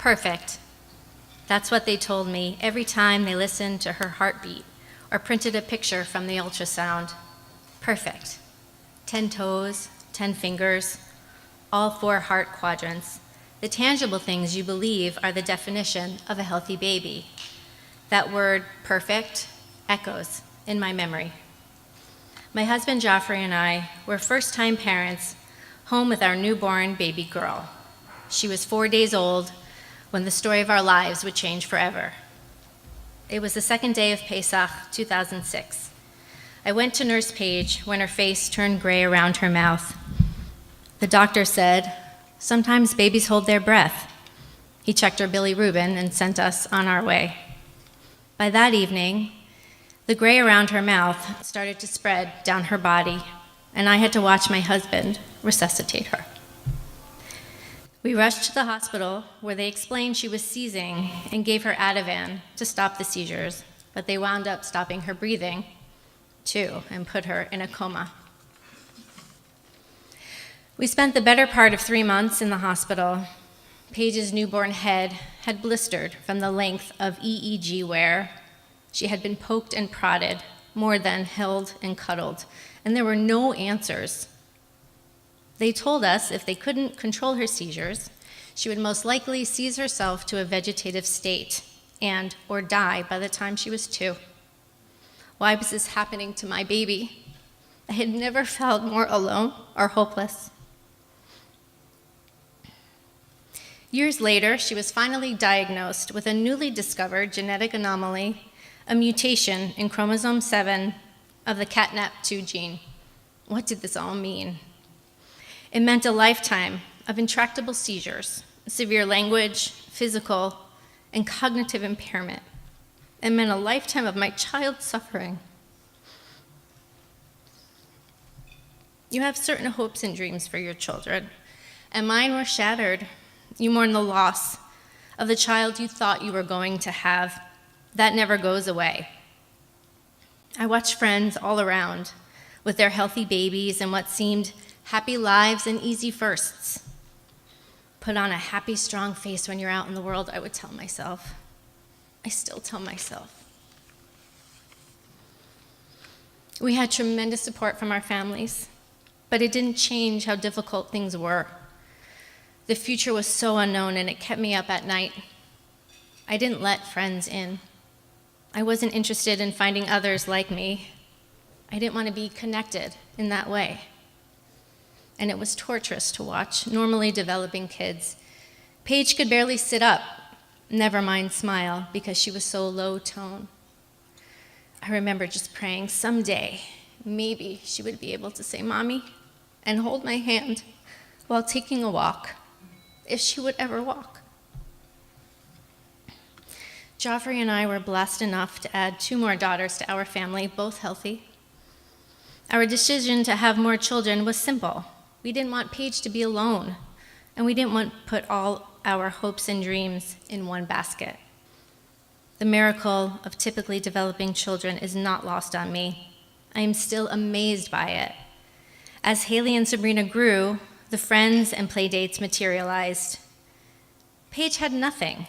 Perfect. That's what they told me every time they listened to her heartbeat or printed a picture from the ultrasound. Perfect. 10 toes, 10 fingers, all 4 heart quadrants, the tangible things you believe are the definition of a healthy baby. That word, perfect, echoes in my memory. My husband Joffrey and I were first-time parents home with our newborn baby girl. She was 4 days old when the story of our lives would change forever. It was the second day of Pesach, 2006. I went to Nurse Paige when her face turned gray around her mouth. The doctor said, "Sometimes babies hold their breath." He checked her bilirubin and sent us on our way. By that evening, the gray around her mouth started to spread down her body, and I had to watch my husband resuscitate her. We rushed to the hospital where they explained she was seizing and gave her Ativan to stop the seizures, but they wound up stopping her breathing, too, and put her in a coma. We spent the better part of 3 months in the hospital. Paige's newborn head had blistered from the length of EEG wear. She had been poked and prodded, more than held and cuddled, and there were no answers. They told us if they couldn't control her seizures, she would most likely seize herself to a vegetative state or die by the time she was 2. Why was this happening to my baby? I had never felt more alone or hopeless. Years later, she was finally diagnosed with a newly discovered genetic anomaly, a mutation in chromosome 7 of the CATNAP2 gene. What did this all mean? It meant a lifetime of intractable seizures, severe language, physical, and cognitive impairment. It meant a lifetime of my child suffering. You have certain hopes and dreams for your children, and mine were shattered. You mourn the loss of the child you thought you were going to have. That never goes away. I watched friends all around with their healthy babies and what seemed happy lives and easy firsts. Put on a happy, strong face when you're out in the world, I would tell myself. I still tell myself. We had tremendous support from our families, but it didn't change how difficult things were. The future was so unknown, and it kept me up at night. I didn't let friends in. I wasn't interested in finding others like me. I didn't want to be connected in that way. And it was torturous to watch normally developing kids. Paige could barely sit up, never mind smile, because she was so low tone. I remember just praying someday, maybe she would be able to say, "Mommy," and hold my hand while taking a walk, if she would ever walk. Joffrey and I were blessed enough to add 2 more daughters to our family, both healthy. Our decision to have more children was simple. We didn't want Paige to be alone, and we didn't want to put all our hopes and dreams in one basket. The miracle of typically developing children is not lost on me. I am still amazed by it. As Haley and Sabrina grew, the friends and play dates materialized. Paige had nothing.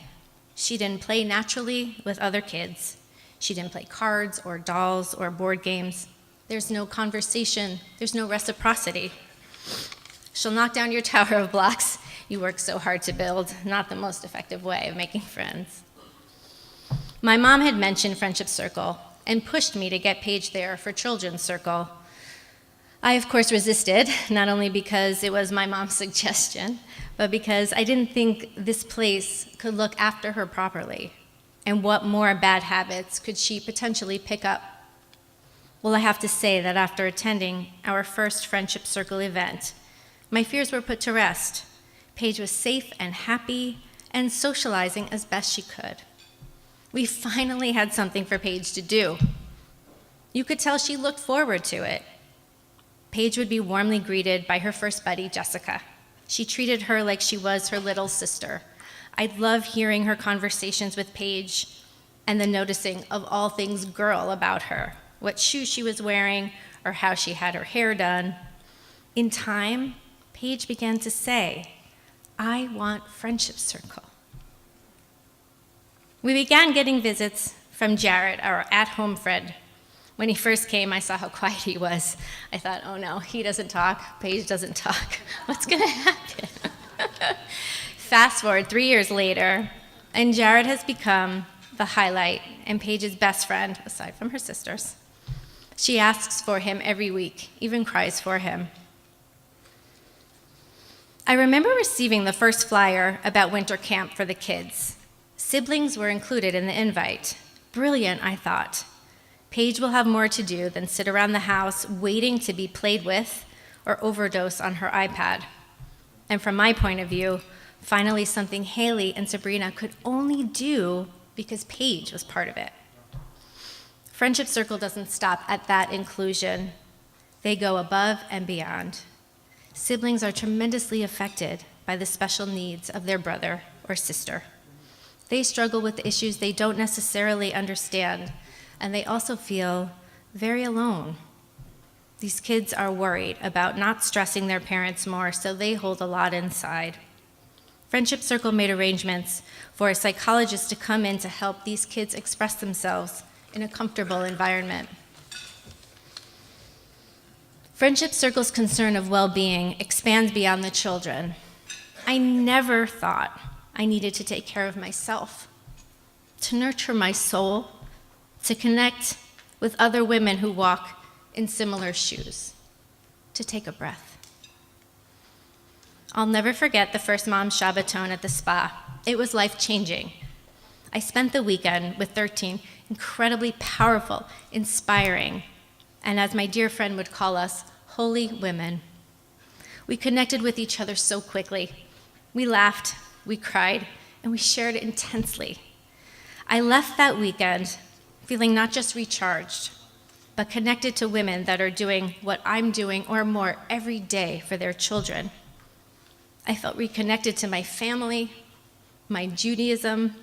She didn't play naturally with other kids. She didn't play cards or dolls or board games. There's no conversation. There's no reciprocity. She'll knock down your tower of blocks you work so hard to build, not the most effective way of making friends. My mom had mentioned Friendship Circle and pushed me to get Paige there for Children's Circle. I, of course, resisted, not only because it was my mom's suggestion, but because I didn't think this place could look after her properly. And what more bad habits could she potentially pick up? Well, I have to say that after attending our first Friendship Circle event, my fears were put to rest. Paige was safe and happy and socializing as best she could. We finally had something for Paige to do. You could tell she looked forward to it. Paige would be warmly greeted by her first buddy, Jessica. She treated her like she was her little sister. I'd love hearing her conversations with Paige and the noticing of all things girl about her, what shoes she was wearing or how she had her hair done. In time, Paige began to say, "I want Friendship Circle." We began getting visits from Jared, our at-home friend. When he first came, I saw how quiet he was. I thought, oh no, he doesn't talk, Paige doesn't talk. What's gonna happen? Fast forward 3 years later, and Jared has become the highlight and Paige's best friend, aside from her sisters. She asks for him every week, even cries for him. I remember receiving the first flyer about winter camp for the kids. Siblings were included in the invite. Brilliant, I thought. Paige will have more to do than sit around the house waiting to be played with or overdose on her iPad. And from my point of view, finally something Haley and Sabrina could only do because Paige was part of it. Friendship Circle doesn't stop at that inclusion. They go above and beyond. Siblings are tremendously affected by the special needs of their brother or sister. They struggle with issues they don't necessarily understand, and they also feel very alone. These kids are worried about not stressing their parents more, so they hold a lot inside. Friendship Circle made arrangements for a psychologist to come in to help these kids express themselves in a comfortable environment. Friendship Circle's concern of well-being expands beyond the children. I never thought I needed to take care of myself, to nurture my soul, to connect with other women who walk in similar shoes, to take a breath. I'll never forget the first Mom's Shabbaton at the spa. It was life-changing. I spent the weekend with 13 incredibly powerful, inspiring, and as my dear friend would call us, holy women. We connected with each other so quickly. We laughed, we cried, and we shared intensely. I left that weekend feeling not just recharged, but connected to women that are doing what I'm doing or more every day for their children. I felt reconnected to my family, my Judaism,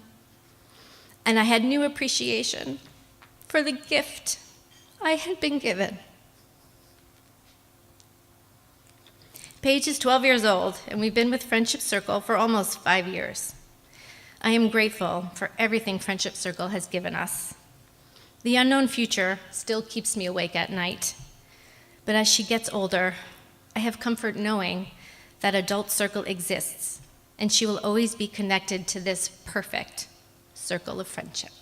and I had new appreciation for the gift I had been given. Paige is 12 years old, and we've been with Friendship Circle for almost 5 years. I am grateful for everything Friendship Circle has given us. The unknown future still keeps me awake at night, but as she gets older, I have comfort knowing that Adult Circle exists, and she will always be connected to this perfect circle of friendship.